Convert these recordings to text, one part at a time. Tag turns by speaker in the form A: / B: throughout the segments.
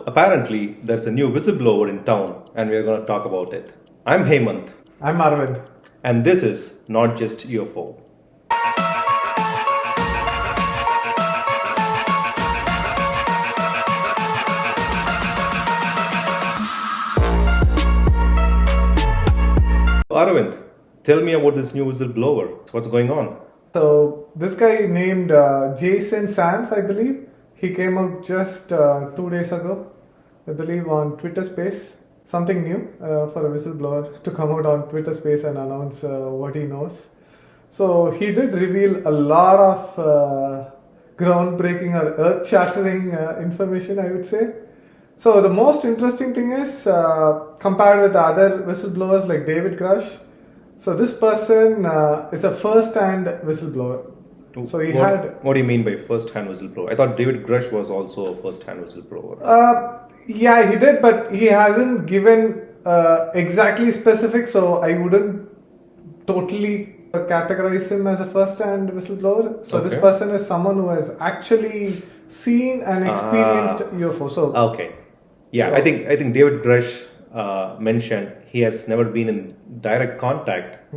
A: Apparently, there's a new whistleblower in town, and we're going to talk about it. I'm Hemant,
B: I'm Arvind.
A: and this is Not Just UFO. Arvind, tell me about this new whistleblower. What's going on?
B: So this guy named Jason Sands, I believe, he came out just 2 days ago, I believe, on Twitter Space. Something new for a whistleblower to come out on Twitter Space and announce what he knows. So he did reveal a lot of groundbreaking or earth-shattering information, I would say. So the most interesting thing is, compared with the other whistleblowers like David Grush, so this person is a first-hand whistleblower. So he had.
A: What do you mean by first-hand whistleblower? I thought David Grush was also a first-hand whistleblower.
B: Yeah, he did, but he hasn't given exactly specific. So I wouldn't totally categorize him as a first-hand whistleblower. So
A: Okay.
B: this person is someone who has actually seen and experienced UFO. So
A: Okay. Yeah, I think David Grush mentioned he has never been in direct contact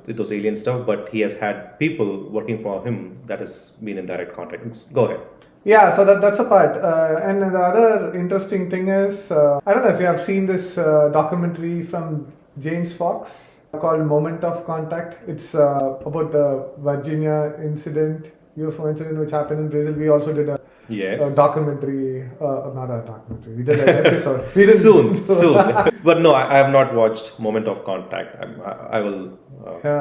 A: with those alien stuff, but he has had people working for him that has been in direct contact. Go ahead.
B: yeah, so that's a part. And the other interesting thing is, I don't know if you have seen this documentary from James Fox called Moment of Contact. It's about the Virginia incident, UFO incident, which happened in Brazil. We also did a documentary, not a documentary. We did an episode. We didn't
A: Soon. But no, I have not watched Moment of Contact. I will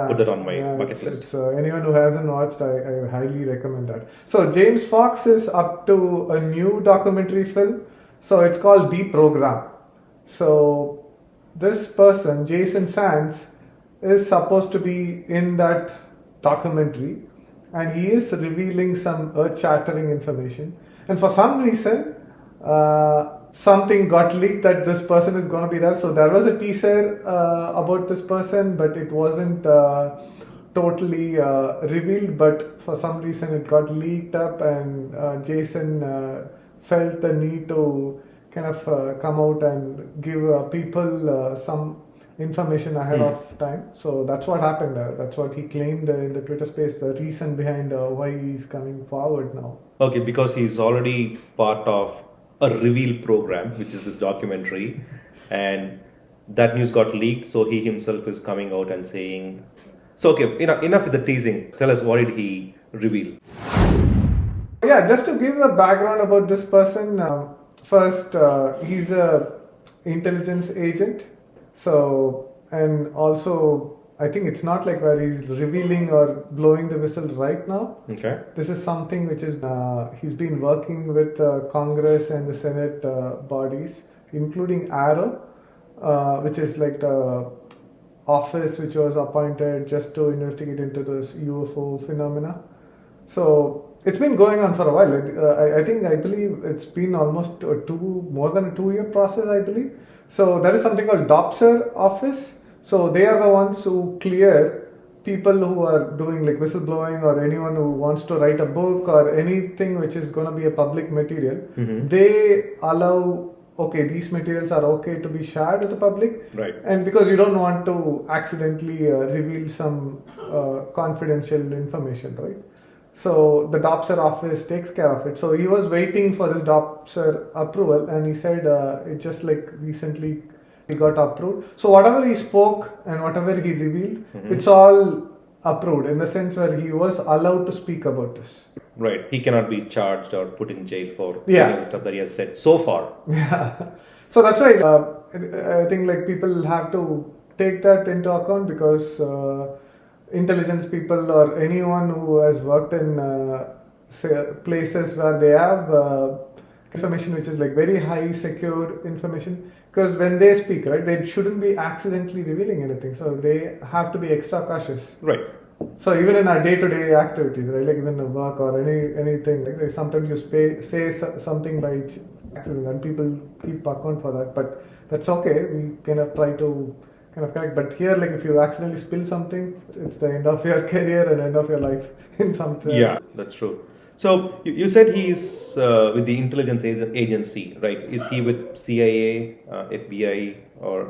A: put that on my bucket list.
B: It's, anyone who hasn't watched, I highly recommend that. So James Fox is up to a new documentary film. So it's called The Program. So this person, Jason Sands, is supposed to be in that documentary, and he is revealing some earth-shattering information. And for some reason, something got leaked that this person is going to be there. So there was a teaser about this person, but it wasn't totally revealed. But for some reason, it got leaked up, and Jason felt the need to kind of come out and give people some information ahead of time. So that's what happened. That's what he claimed in the Twitter space, the reason behind why he's coming forward now.
A: Okay, because he's already part of a reveal program, which is this documentary, and that news got leaked, so he himself is coming out and saying. So okay, enough with the teasing. Tell us, what did he reveal?
B: Yeah, just to give a background about this person. First, he's a intelligence agent. So, and also, I think it's not like where he's revealing or blowing the whistle right now.
A: Okay.
B: This is something which is, he's been working with Congress and the Senate bodies, including Arrow, which is like the office which was appointed just to investigate into this UFO phenomena. So it's been going on for a while. I believe it's been almost more than a 2-year process, I believe. So there is something called DOPSR office. So they are the ones who clear people who are doing like whistleblowing or anyone who wants to write a book or anything which is going to be a public material.
A: Mm-hmm.
B: They allow, okay, these materials are okay to be shared with the public.
A: Right.
B: And because you don't want to accidentally reveal some confidential information, right? So the DOPSR office takes care of it. So he was waiting for his DOPSR approval, and he said it just like recently he got approved. So whatever he spoke and whatever he revealed, it's all approved in the sense where he was allowed to speak about this.
A: Right. He cannot be charged or put in jail for
B: Yeah.
A: any of the stuff that he has said so far.
B: Yeah. So that's why I think like people have to take that into account, because intelligence people or anyone who has worked in places where they have information which is like very high secured information, because when they speak, right, they shouldn't be accidentally revealing anything, so they have to be extra cautious.
A: Right.
B: So even in our day-to-day activities, right, like even in work or anything, like sometimes you say something by accident and people keep account for that, but that's okay. We kind of try to kind of correct. But here, like if you accidentally spill something, it's the end of your career and end of your life in some terms.
A: Yeah, that's true. So you said he's with the intelligence agency, right? Is he with CIA, FBI, or?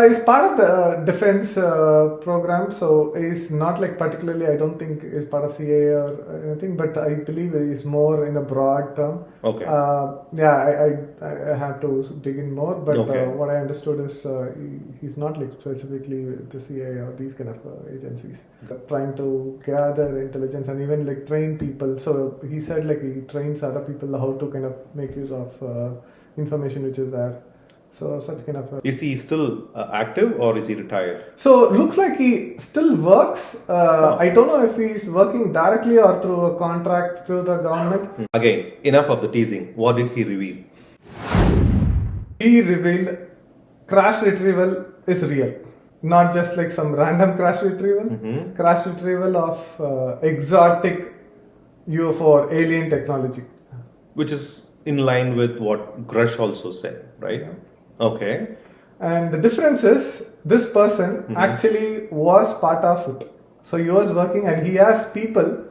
B: He's part of the defense program, so he's not like particularly. I don't think he's part of CIA or anything, but I believe he's more in a broad term.
A: Okay.
B: I have to dig in more, but
A: Okay.
B: what I understood is he's not like specifically with the CIA or these kind of agencies. Trying to gather intelligence and even like train people. So he said like he trains other people how to kind of make use of information which is there. So such kind of.
A: Is he still active or is he retired?
B: So looks like he still works. I don't know if he's working directly or through a contract through the government.
A: Again, enough of the teasing. What did he reveal?
B: He revealed crash retrieval is real. Not just like some random crash retrieval. Crash retrieval of exotic UFO or alien technology.
A: Which is in line with what Grush also said, right?
B: Yeah.
A: Okay.
B: And the difference is this person actually was part of it. So he was working and he has people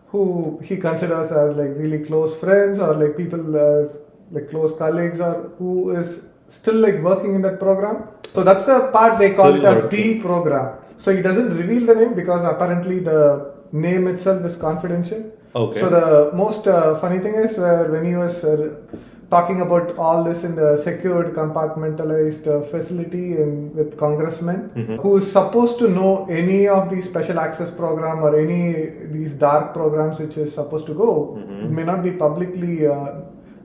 B: who he considers as like really close friends or like people as like close colleagues or who is still like working in that program. So that's the part they call it as the program. So he doesn't reveal the name because apparently the name itself is confidential.
A: Okay.
B: So the most funny thing is when he was talking about all this in the secured compartmentalized facility with congressmen who is supposed to know any of these special access program or any these dark programs which is supposed to go. It may not be publicly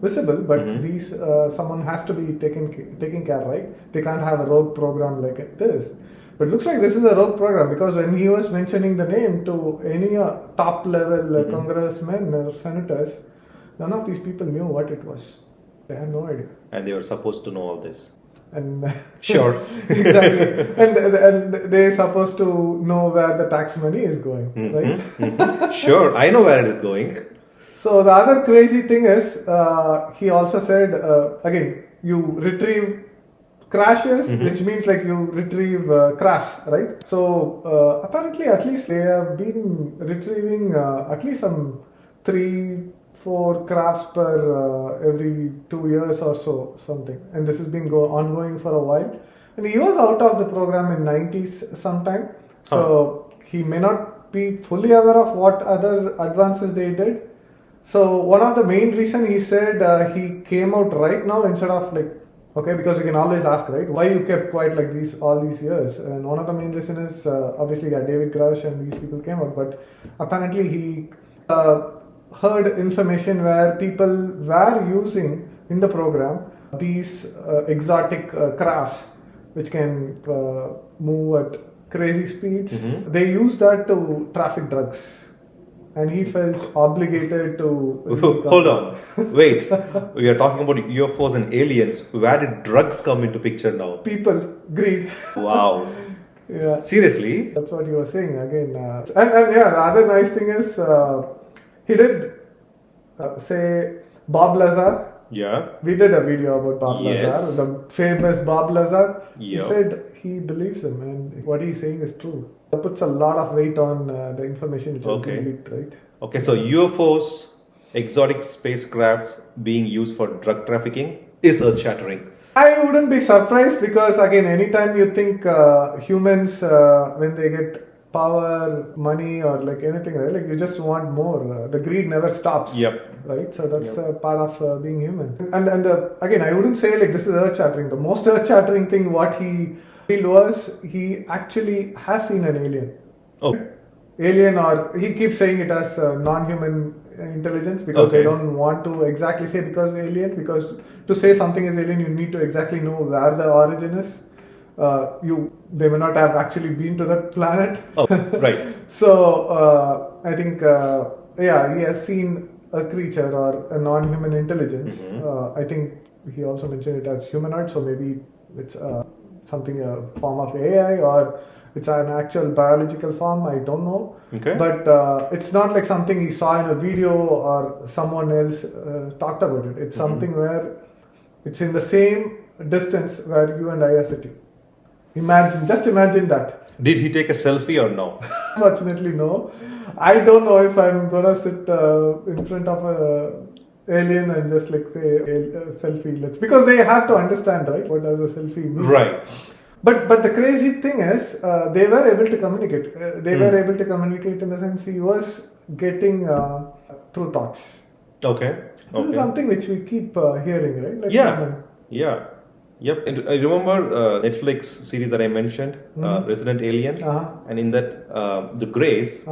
B: visible, but these someone has to be taking care, right? They can't have a rogue program like this. But it looks like this is a rogue program because when he was mentioning the name to any top level congressmen or senators, none of these people knew what it was. They had no idea.
A: And they were supposed to know all this.
B: And
A: Sure.
B: Exactly. and they're supposed to know where the tax money is going, right?
A: Sure, I know where it is going.
B: So the other crazy thing is, he also said, again, you retrieve crashes, which means like you retrieve crafts, right? So apparently at least they have been retrieving at least some 3-4 crafts per every 2 years or so, something. And this has been ongoing for a while. And he was out of the program in 90s sometime. So he may not be fully aware of what other advances they did. So one of the main reason he said he came out right now instead of like, okay, because we can always ask, right, why you kept quiet like all these years? And one of the main reason is obviously David Grush and these people came out, but apparently he heard information where people were using in the program these exotic crafts which can move at crazy speeds. They use that to traffic drugs. And he felt obligated to.
A: Hold on. Wait. We are talking about UFOs and aliens. Where did drugs come into picture now?
B: People, greed.
A: Wow.
B: Yeah.
A: Seriously?
B: That's what he was saying again. And yeah, the other nice thing is he did say Bob Lazar.
A: Yeah.
B: We did a video about Bob Lazar, the famous Bob Lazar. He said he believes him and what he's saying is true. That puts a lot of weight on the information which has been leaked, right?
A: Okay, so UFOs, exotic spacecrafts being used for drug trafficking is earth-shattering.
B: I wouldn't be surprised because again, anytime you think humans when they get power, money, or like anything, right? Like you just want more. The greed never stops.
A: Yep.
B: Right. So that's part of being human. And again, I wouldn't say like this is earth-shattering. The most earth-shattering thing what he was he actually has seen an alien.
A: Oh.
B: Alien, or he keeps saying it as non-human intelligence because they don't want to exactly say because alien, because to say something is alien you need to exactly know where the origin is. They may not have actually been to that planet.
A: Oh, right.
B: So I think he has seen a creature or a non-human intelligence. I think he also mentioned it as humanoid, so maybe it's something a form of AI or it's an actual biological form. I don't know.
A: Okay.
B: But it's not like something he saw in a video or someone else talked about it. It's something where it's in the same distance where you and I are sitting. Just imagine that.
A: Did he take a selfie or no?
B: Unfortunately, no. I don't know if I'm gonna sit in front of a alien and just like say a selfie. Because they have to understand, right? What does a selfie mean?
A: Right.
B: But the crazy thing is, they were able to communicate. They were able to communicate in the sense he was getting through thoughts.
A: Okay.
B: This is something which we keep hearing, right? Like
A: Yeah. Yep. And I remember Netflix series that I mentioned, Resident Alien, and in that the Greys,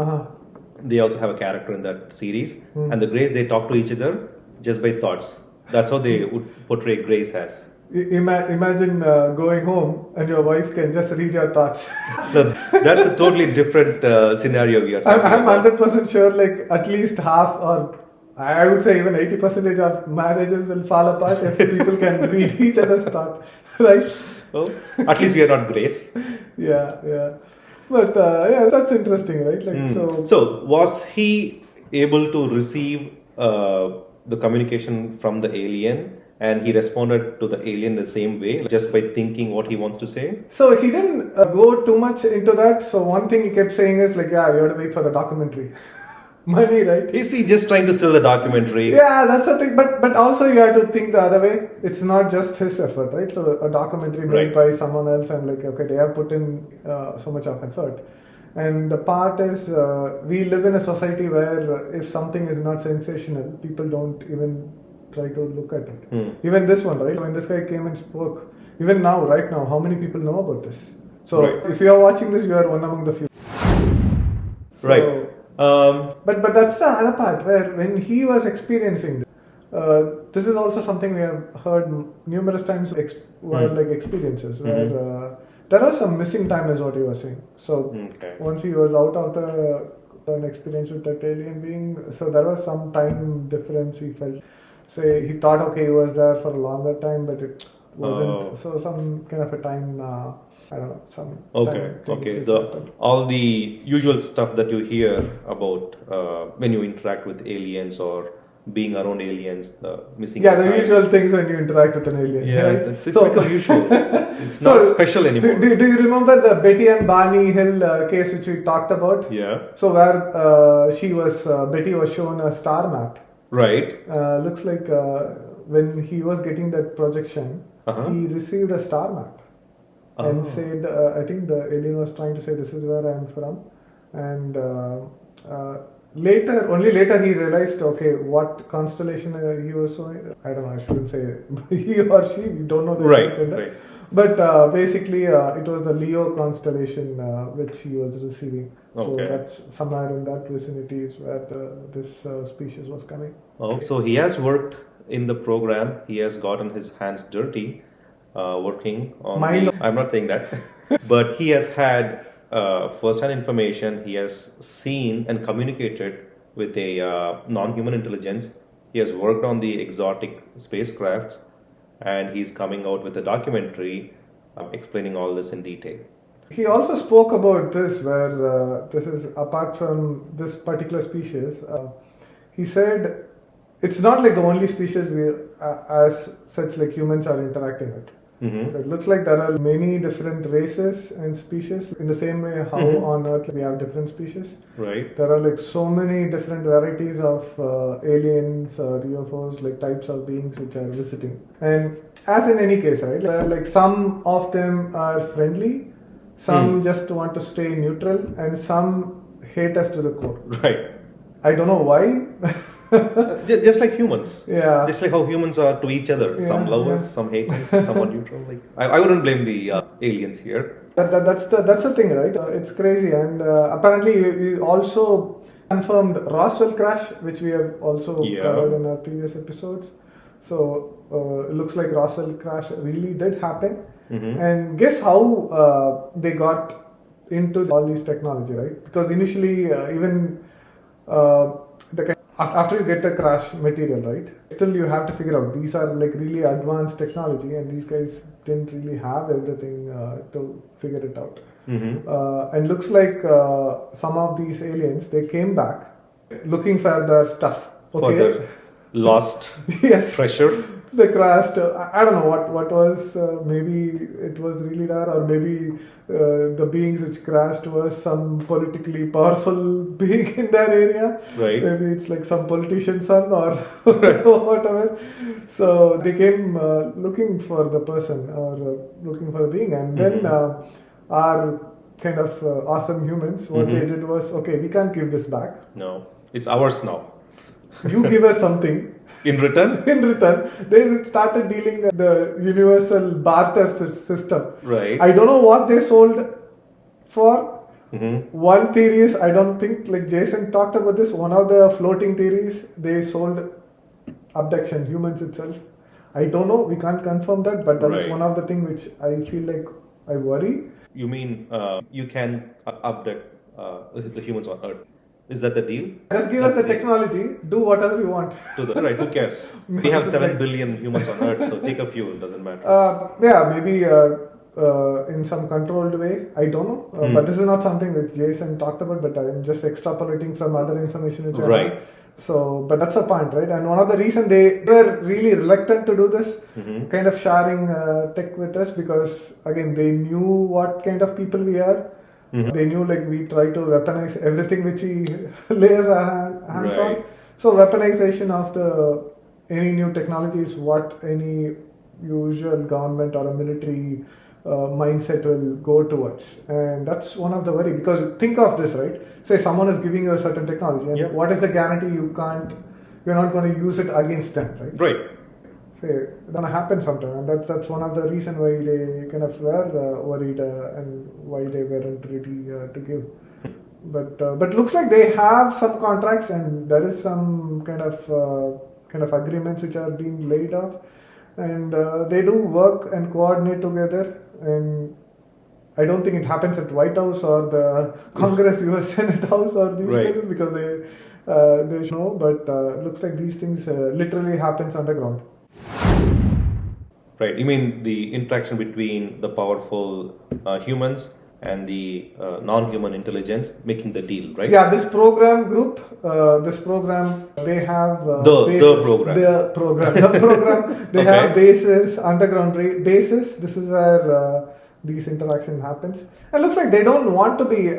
A: they also have a character in that series, and the Greys they talk to each other just by thoughts. That's how they would portray Greys as.
B: Imagine going home and your wife can just read your thoughts.
A: No, that's a totally different scenario we are talking
B: I'm
A: about.
B: 100% sure like at least half or I would say even 80% of marriages will fall apart if people can read each other's thought, right?
A: Well, at least we are not Greys.
B: Yeah. But that's interesting, right? Like
A: So was he able to receive the communication from the alien, and he responded to the alien the same way, just by thinking what he wants to say?
B: So he didn't go too much into that. So one thing he kept saying is like, yeah, you have to wait for the documentary. Money, right?
A: Is he just trying to sell the documentary?
B: Yeah, that's the thing. But also you have to think the other way. It's not just his effort, right? So a documentary made by someone else, and like, okay, they have put in so much of effort. And the part is, we live in a society where if something is not sensational, people don't even try to look at it. Even this one, right? When this guy came and spoke, even now, right now, how many people know about this? So if you are watching this, you are one among the few. So,
A: right.
B: But that's the other part where when he was experiencing this is also something we have heard numerous times were like experiences where there was some missing time is what he was saying. So once he was out of an experience with that alien being, so there was some time difference he felt. Say he thought okay he was there for a longer time, but it wasn't. So some kind of a time. I don't know, some
A: all the usual stuff that you hear about when you interact with aliens or being around aliens, the missing
B: the usual things when you interact with an alien.
A: Right? It's become usual. It's not special anymore.
B: Do you remember the Betty and Barney Hill case which we talked about?
A: Yeah.
B: So where Betty was shown a star map.
A: Right.
B: Looks like when he was getting that projection, he received a star map. And said, I think the alien was trying to say this is where I am from, and only later he realized, okay, what constellation he was showing. I don't know, I shouldn't say he or she. We don't know the gender.
A: Right.
B: But basically, it was the Leo constellation which he was receiving. So that's somewhere in that vicinity is where this species was coming.
A: So he has worked in the program. He has gotten his hands dirty. Working on I'm not saying that, but he has had first-hand information. He has seen and communicated with a non-human intelligence. He has worked on the exotic spacecrafts, and he's coming out with a documentary explaining all this in detail.
B: He also spoke about this where this is apart from this particular species. He said it's not like the only species we as such like humans are interacting with. So it looks like there are many different races and species in the same way how on Earth we have different species.
A: Right.
B: There are like so many different varieties of aliens or UFOs, like types of beings which are visiting. And as in any case, right, like some of them are friendly, some just want to stay neutral, and some hate us to the core.
A: Right.
B: I don't know why.
A: Just like humans.
B: Yeah.
A: Just like how humans are to each other. Some lovers, some haters, some are neutral. Like I wouldn't blame the aliens here.
B: That's the thing, right? It's crazy, and apparently we also confirmed Roswell crash, which we have also covered in our previous episodes. So it looks like Roswell crash really did happen. And guess how they got into all these technology, right? Because initially after you get the crash material, right, still you have to figure out these are like really advanced technology, and these guys didn't really have everything to figure it out. And looks like some of these aliens, they came back looking for their stuff.
A: For their lost treasure.
B: they crashed. I don't know what was. Maybe it was really rare, or maybe the beings which crashed was some politically powerful being in that area.
A: Right.
B: Maybe it's like some politician's son or whatever. So they came looking for the person or looking for the being, and then our kind of awesome humans, what they did was, okay, we can't give this back.
A: No, it's ours now.
B: You give us something.
A: In return?
B: In return, they started dealing with the universal barter system.
A: Right.
B: I don't know what they sold for.
A: Mm-hmm.
B: One theory is, I don't think, like Jason talked about this, one of the floating theories, they sold abduction, humans itself. I don't know, we can't confirm that, but that's
A: Right.
B: one of the things which I feel like I worry.
A: You mean you can abduct the humans on Earth? Is that the deal?
B: Just give us the technology, do whatever you want.
A: Right, who cares? We have 7 billion humans on Earth, so take a few, it doesn't matter.
B: Maybe in some controlled way, I don't know. But this is not something which Jason talked about, but I'm just extrapolating from other information which I
A: Right.
B: have. So, but that's the point, right? And one of the reasons they were really reluctant to do this, kind of sharing tech with us, because again, they knew what kind of people we are. They knew like we try to weaponize everything which we lay as our hands on.
A: Right.
B: So weaponization of the any new technology is what any usual government or a military mindset will go towards, and that's one of the worry. Because think of this, right? Say someone is giving you a certain technology, and what is the guarantee you're not going to use it against them, right?
A: Right.
B: Say it's gonna happen sometime, and that's one of the reason why they kind of were worried and why they weren't ready to give. But looks like they have some contracts, and there is some kind of agreements which are being laid off, and they do work and coordinate together. And I don't think it happens at White House or the Congress, U.S. Senate House or these places, because they know. But looks like these things literally happens underground.
A: Right. You mean the interaction between the powerful humans and the non-human intelligence making the deal, right?
B: Yeah, this program group, they have
A: the
B: program. They
A: Okay.
B: have bases, underground bases. This is where these interaction happens. And looks like they don't want to be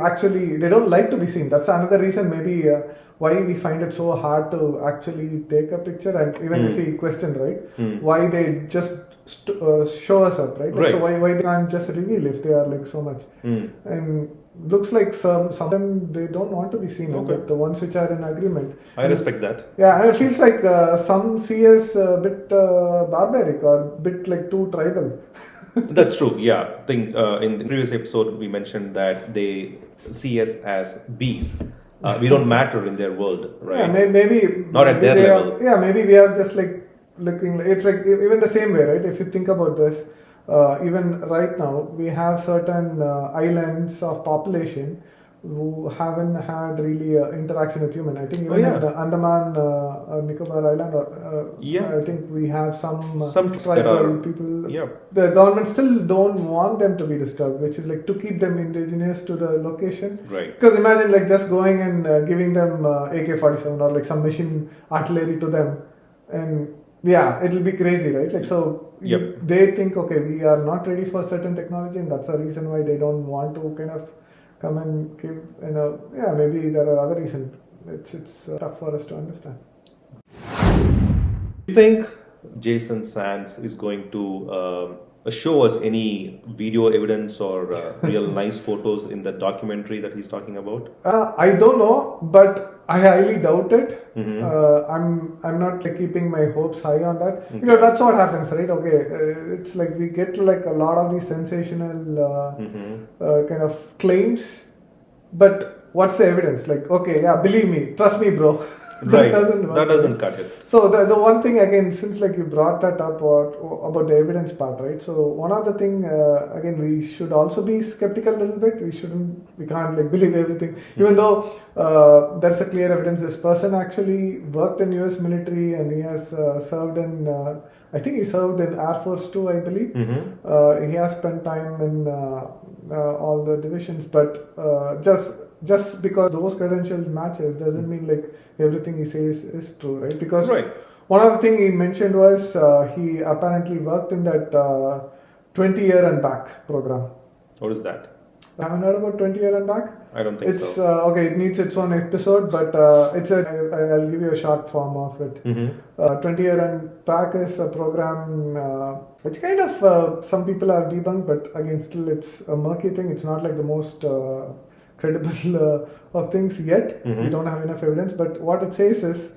B: they don't like to be seen. That's another reason maybe why we find it so hard to actually take a picture, and even if we question, right, why they just show us up, right?
A: Right.
B: So why they can't just reveal if they are like so much? And looks like some of them they don't want to be seen.
A: Okay.
B: But the ones which are in agreement.
A: I respect that.
B: Yeah, and it feels like some see us a bit barbaric or a bit like too tribal.
A: That's true. Yeah. I think in the previous episode we mentioned that they see us as bees. We don't matter in their world, right?
B: Yeah, maybe
A: Not at their level.
B: Maybe we are just like looking. It's like even the same way, right? If you think about this, even right now we have certain islands of population who haven't had really interaction with human. I think even in the Andaman Nicobar Island, I think we have some tribal people.
A: Yeah.
B: The government still don't want them to be disturbed, which is like to keep them indigenous to the location.
A: Right.
B: Because imagine like just going and giving them AK-47 or like some machine artillery to them, and yeah, it'll be crazy, right? Like so, they think, okay, we are not ready for certain technology, and that's the reason why they don't want to kind of come and give. Maybe there are other reasons. It's tough for us to understand.
A: Do you think Jason Sands is going to show us any video evidence or real nice photos in the documentary that he's talking about?
B: I don't know, but I highly doubt it. I'm not like keeping my hopes high on that, because that's what happens, right? Okay, it's like we get like a lot of these sensational kind of claims, but what's the evidence? Like, okay, yeah, believe me, trust me, bro.
A: Right. That doesn't cut it.
B: So the one thing again, since like you brought that up or about the evidence part, right? So one other thing again, we should also be skeptical a little bit. We can't like believe everything, even though there's a clear evidence this person actually worked in U.S. military and he has served in. I think he served in Air Force too, I believe. He has spent time in all the divisions, but just because those credentials matches doesn't mean like everything he says is true, right? Because One of the things he mentioned was he apparently worked in that 20-year and back program.
A: What is that?
B: Haven't heard about 20-year and back?
A: I don't think
B: It's
A: so.
B: okay. It needs its own episode, but I'll give you a short form of it. 20-year and back is a program which kind of some people have debunked, but again, still it's a murky thing. It's not like the most credible of things yet. We don't have enough evidence, but what it says is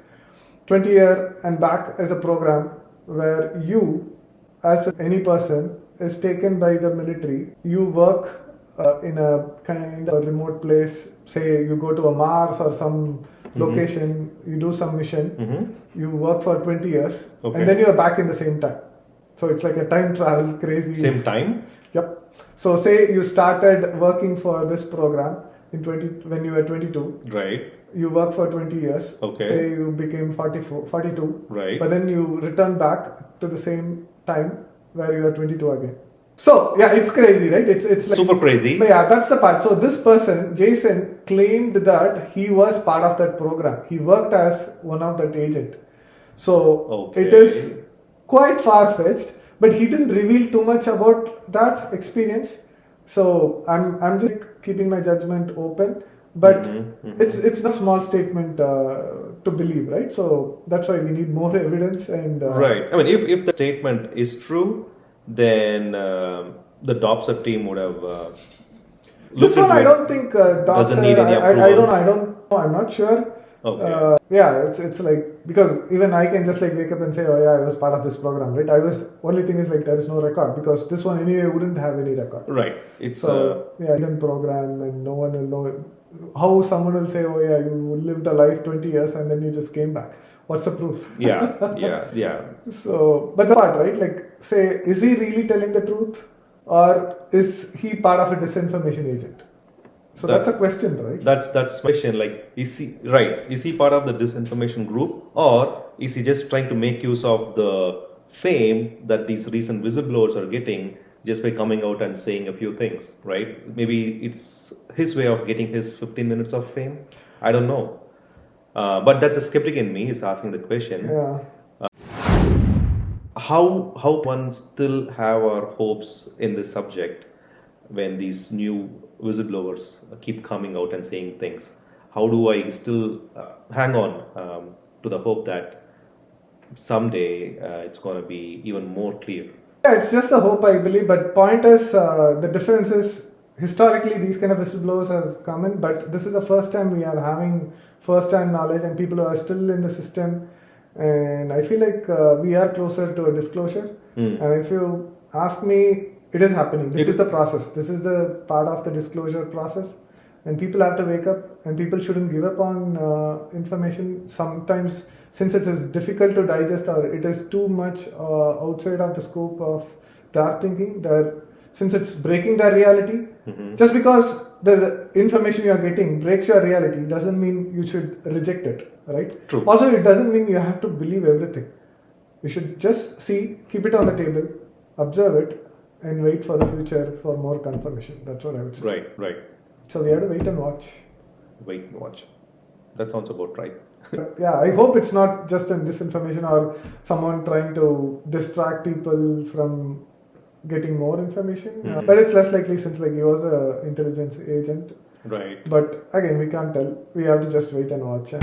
B: 20-year and back is a program where you, as any person, is taken by the military. You work in a kind of remote place. Say you go to a Mars or some location, you do some mission, you work for 20 years,
A: Okay.
B: and then you are back in the same time. So it's like a time travel crazy.
A: Same time?
B: Yep. So say you started working for this program when you were 22.
A: Right.
B: You work for 20 years.
A: Okay.
B: Say you became 42.
A: Right.
B: But then you return back to the same time where you are 22 again. So yeah, it's crazy, right? It's like,
A: Super crazy.
B: But yeah, that's the part. So this person, Jason, claimed that he was part of that program. He worked as one of that agent. So
A: Okay.
B: it is quite far-fetched, but he didn't reveal too much about that experience. So I'm just keeping my judgment open. But it's a small statement to believe, right? So that's why we need more evidence and
A: Right. I mean, if the statement is true, then the DOPSA team would have
B: this
A: looked
B: one
A: into
B: I
A: it.
B: don't think
A: Doesn't need any
B: I
A: approval.
B: don't know. I'm not sure.
A: Okay.
B: Yeah, it's like, because even I can just like wake up and say, oh yeah, I was part of this program, right? Only thing is like there is no record, because this one anyway wouldn't have any record.
A: Right. It's
B: So yeah, hidden program, and no one will know. How someone will say, oh yeah, you lived a life 20 years and then you just came back. What's the proof?
A: yeah.
B: So, but the part, right? Like, say, is he really telling the truth, or is he part of a disinformation agent? So that's a question, right?
A: That's question. Like, is he part of the disinformation group, or is he just trying to make use of the fame that these recent whistleblowers are getting just by coming out and saying a few things, right? Maybe it's his way of getting his 15 minutes of fame. I don't know. But that's a skeptic in me is asking the question.
B: Yeah.
A: How one still have our hopes in this subject when these new whistleblowers keep coming out and saying things? How do I still hang on to the hope that someday it's going to be even more clear?
B: Yeah, it's just a hope, I believe. But point is, the difference is, historically these kind of whistleblowers have come in, but this is the first time we are having first-hand knowledge, and people who are still in the system. And I feel like we are closer to a disclosure. And if you ask me, it is happening. This is the process. This is the part of the disclosure process. And people have to wake up, and people shouldn't give up on information. Sometimes, since it is difficult to digest, or it is too much outside of the scope of their thinking, since it's breaking their reality, just because the information you are getting breaks your reality doesn't mean you should reject it, right?
A: True.
B: Also, it doesn't mean you have to believe everything. You should just keep it on the table, observe it, and wait for the future for more confirmation. That's what I would say.
A: Right.
B: So we have to wait and watch.
A: Wait and watch. That sounds about right.
B: But yeah, I hope it's not just a disinformation or someone trying to distract people from getting more information. But it's less likely, since like he was an intelligence agent.
A: Right.
B: But again, we can't tell. We have to just wait and watch.